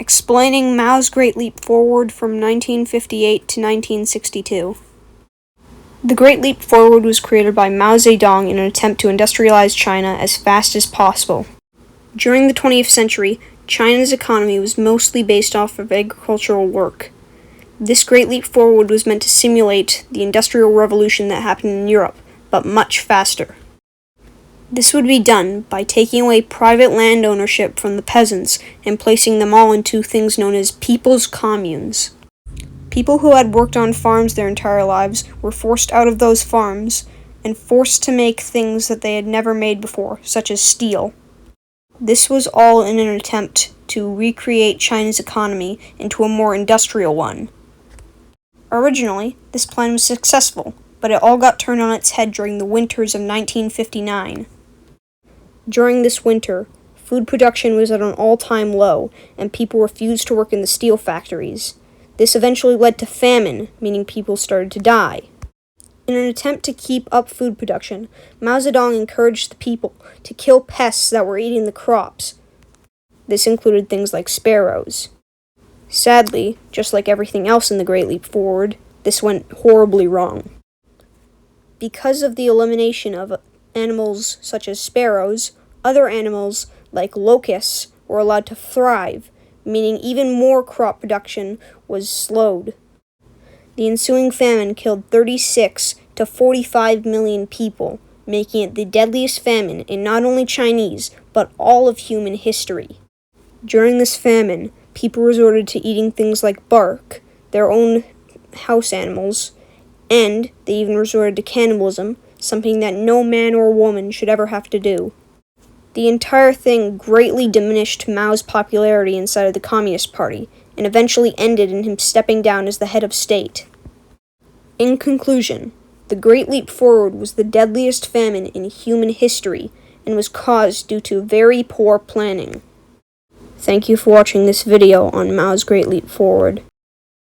Explaining Mao's Great Leap Forward from 1958 to 1962. The Great Leap Forward was created by Mao Zedong in an attempt to industrialize China as fast as possible. During the 20th century, China's economy was mostly based off of agricultural work. This Great Leap Forward was meant to simulate the Industrial Revolution that happened in Europe, but much faster. This would be done by taking away private land ownership from the peasants and placing them all into things known as people's communes. People who had worked on farms their entire lives were forced out of those farms and forced to make things that they had never made before, such as steel. This was all in an attempt to recreate China's economy into a more industrial one. Originally, this plan was successful, but it all got turned on its head during the winters of 1959. During this winter, food production was at an all-time low, and people refused to work in the steel factories. This eventually led to famine, meaning people started to die. In an attempt to keep up food production, Mao Zedong encouraged the people to kill pests that were eating the crops. This included things like sparrows. Sadly, just like everything else in the Great Leap Forward, this went horribly wrong. Because of the elimination of animals such as sparrows, other animals, like locusts, were allowed to thrive, meaning even more crop production was slowed. The ensuing famine killed 36 to 45 million people, making it the deadliest famine in not only Chinese, but all of human history. During this famine, people resorted to eating things like bark, their own house animals, and they even resorted to cannibalism, something that no man or woman should ever have to do. The entire thing greatly diminished Mao's popularity inside of the Communist Party, and eventually ended in him stepping down as the head of state. In conclusion, the Great Leap Forward was the deadliest famine in human history, and was caused due to very poor planning. Thank you for watching this video on Mao's Great Leap Forward.